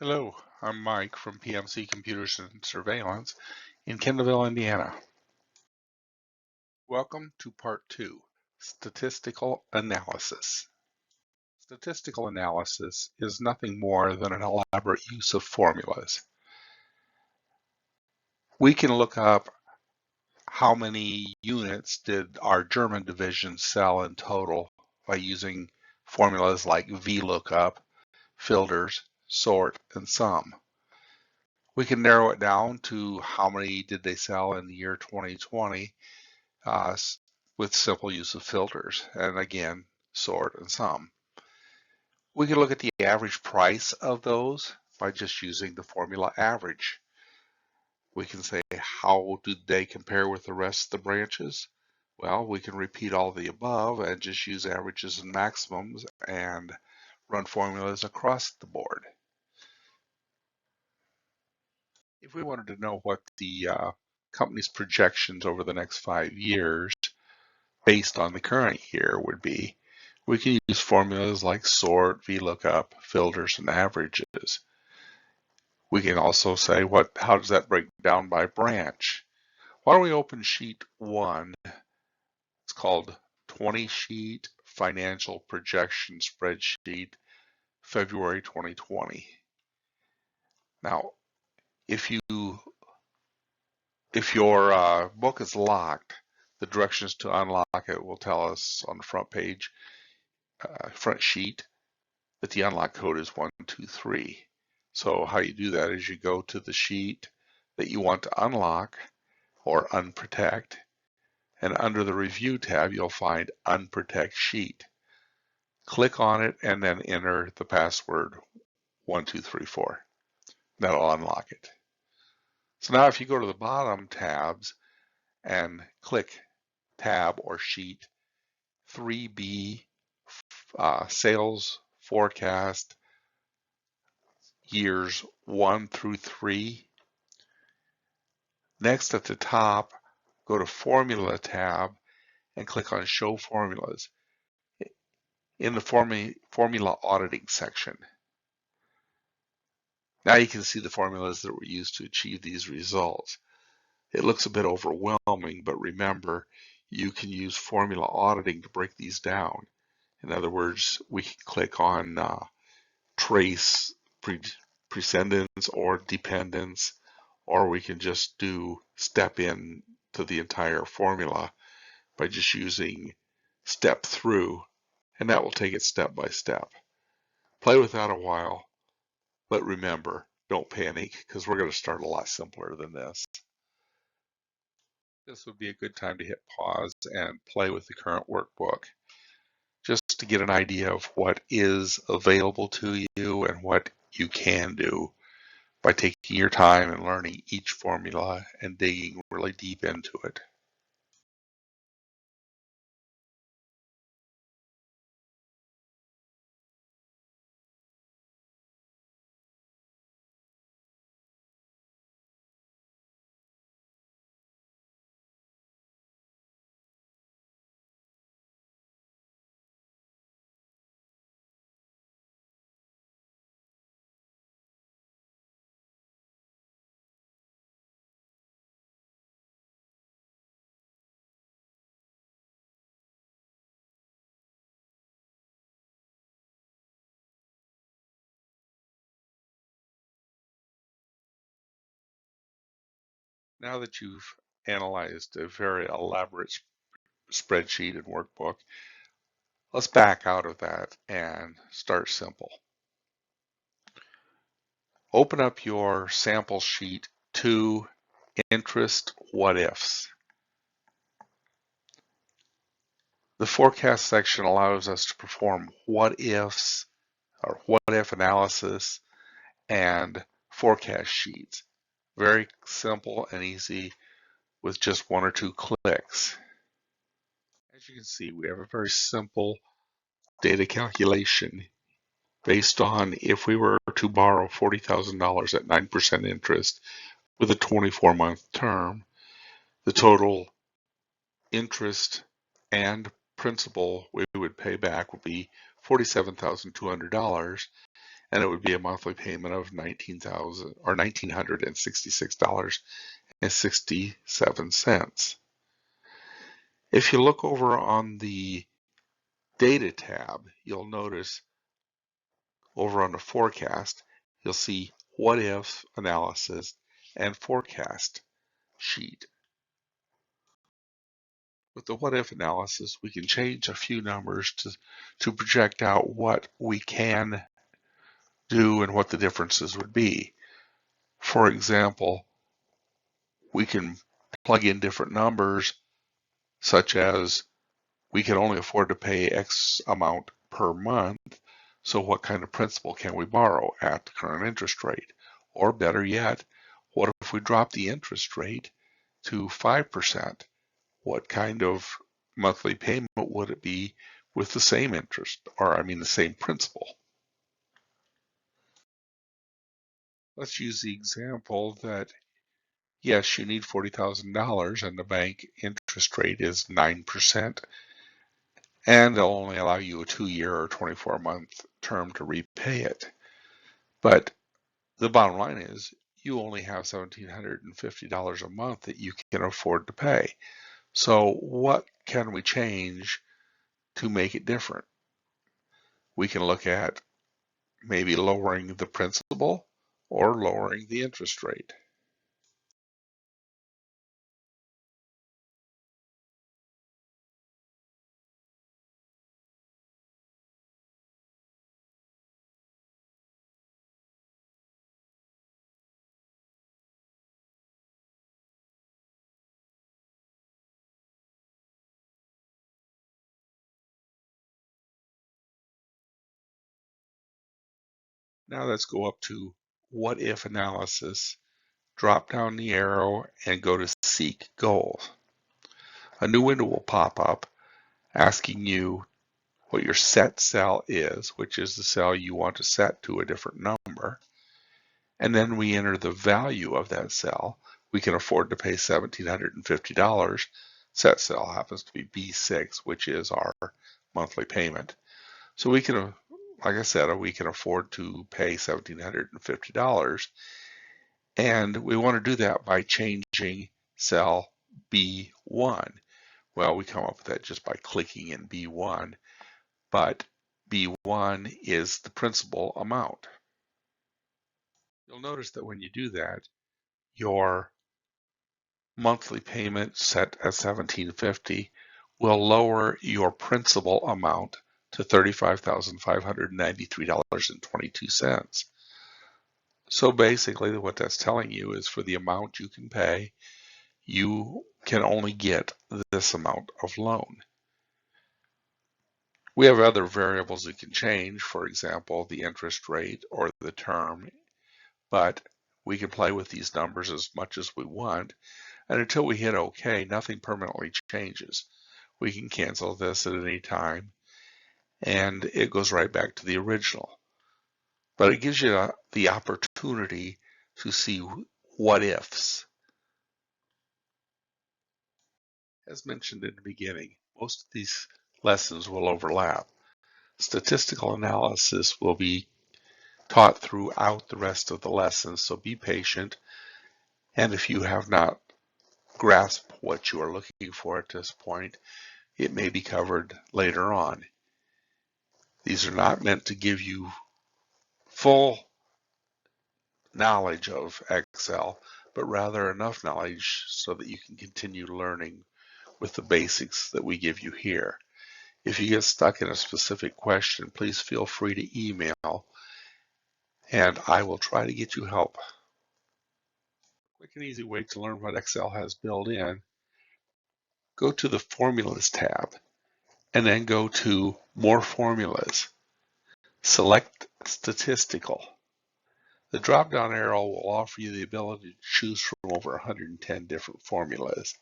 Hello, I'm Mike from PMC Computers and Surveillance in Kendallville, Indiana. Welcome to Part 2, Statistical Analysis. Statistical analysis is nothing more than an elaborate use of formulas. We can look up how many units did our German division sell in total by using formulas like VLOOKUP, filters, sort, and sum. We can narrow it down to how many did they sell in the year 2020 with simple use of filters, and again, sort and sum. We can look at the average price of those by just using the formula average. We can say, how do they compare with the rest of the branches? Well, we can repeat all the above and just use averages and maximums and run formulas across the board. If we wanted to know what the company's projections over the next 5 years based on the current year would be, we can use formulas like sort, VLOOKUP, filters, and averages. We can also say, how does that break down by branch? Why don't we open sheet 1? It's called 20 sheet financial projection spreadsheet, February 2020. Now, if your book is locked, the directions to unlock it will tell us on the front page, front sheet, that the unlock code is 123. So how you do that is you go to the sheet that you want to unlock or unprotect, and under the review tab you'll find unprotect sheet. Click on it and then enter the password 1234. That'll unlock it. So now if you go to the bottom tabs and click tab or sheet 3B, sales forecast years 1 through 3. Next at the top, go to Formula tab and click on Show Formulas in the Formula Auditing section. Now you can see the formulas that were used to achieve these results. It looks a bit overwhelming, but remember, you can use formula auditing to break these down. In other words, we can click on trace precedence or dependence, or we can just do step in to the entire formula by just using step through, and that will take it step by step. Play with that a while, but remember, don't panic, because we're going to start a lot simpler than this. This would be a good time to hit pause and play with the current workbook, just to get an idea of what is available to you and what you can do by taking your time and learning each formula and digging really deep into it. Now that you've analyzed a very elaborate spreadsheet and workbook, let's back out of that and start simple. Open up your sample sheet to interest what ifs. The forecast section allows us to perform what ifs or what if analysis and forecast sheets. Very simple and easy with just 1 or 2 clicks. As you can see, we have a very simple data calculation based on if we were to borrow $40,000 at 9% interest with a 24-month term, the total interest and principal we would pay back would be $47,200, and it would be a monthly payment of $1,966.67. If you look over on the Data tab, you'll notice over on the Forecast, you'll see What If Analysis and Forecast sheet. With the what if analysis, we can change a few numbers to project out what we can do and what the differences would be. For example, we can plug in different numbers, such as we can only afford to pay X amount per month, so what kind of principal can we borrow at the current interest rate? Or better yet, what if we drop the interest rate to 5%? What kind of monthly payment would it be with the same interest, or I mean the same principal? Let's use the example that, yes, you need $40,000 and the bank interest rate is 9%, and they'll only allow you a 2-year or 24-month term to repay it. But the bottom line is you only have $1,750 a month that you can afford to pay. So what can we change to make it different? We can look at maybe lowering the principal or lowering the interest rate. Now let's go up to what if analysis, drop down the arrow and go to seek goals. A new window will pop up asking you what your set cell is, which is the cell you want to set to a different number. And then we enter the value of that cell. We can afford to pay $1,750. Set cell happens to be B6, which is our monthly payment. So we can, like I said, we can afford to pay $1,750. And we want to do that by changing cell B1. Well, we come up with that just by clicking in B1, but B1 is the principal amount. You'll notice that when you do that, your monthly payment set at $1,750 will lower your principal amount to $35,593.22. So basically what that's telling you is for the amount you can pay, you can only get this amount of loan. We have other variables that can change, for example, the interest rate or the term, but we can play with these numbers as much as we want. And until we hit OK, nothing permanently changes. We can cancel this at any time, and it goes right back to the original. But it gives you the opportunity to see what ifs. As mentioned in the beginning, most of these lessons will overlap. Statistical analysis will be taught throughout the rest of the lesson, so be patient. And if you have not grasped what you are looking for at this point, it may be covered later on. These are not meant to give you full knowledge of Excel, but rather enough knowledge so that you can continue learning with the basics that we give you here. If you get stuck in a specific question, please feel free to email, and I will try to get you help. Quick and easy way to learn what Excel has built in: go to the Formulas tab, and then go to More Formulas. Select Statistical. The drop-down arrow will offer you the ability to choose from over 110 different formulas.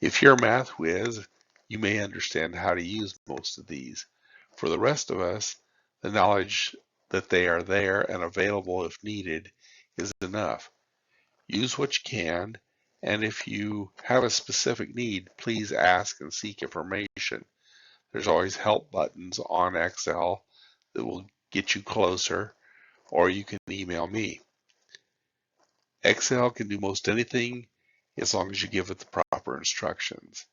If you're a math whiz, you may understand how to use most of these. For the rest of us, the knowledge that they are there and available if needed is enough. Use what you can, and if you have a specific need, please ask and seek information. There's always help buttons on Excel that will get you closer, or you can email me. Excel can do most anything as long as you give it the proper instructions.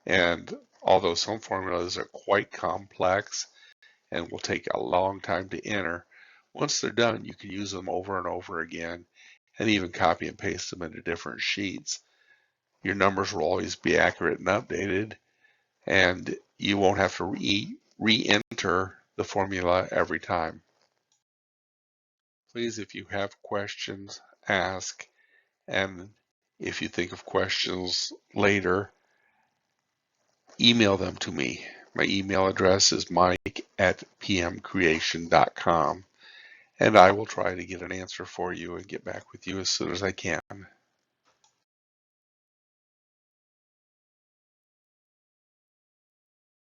And although some formulas are quite complex and will take a long time to enter, once they're done, you can use them over and over again and even copy and paste them into different sheets. Your numbers will always be accurate and updated, and you won't have to re-enter the formula every time. Please, if you have questions, ask, and if you think of questions later, email them to me. My email address is mike@pmcreation.com, and I will try to get an answer for you and get back with you as soon as I can.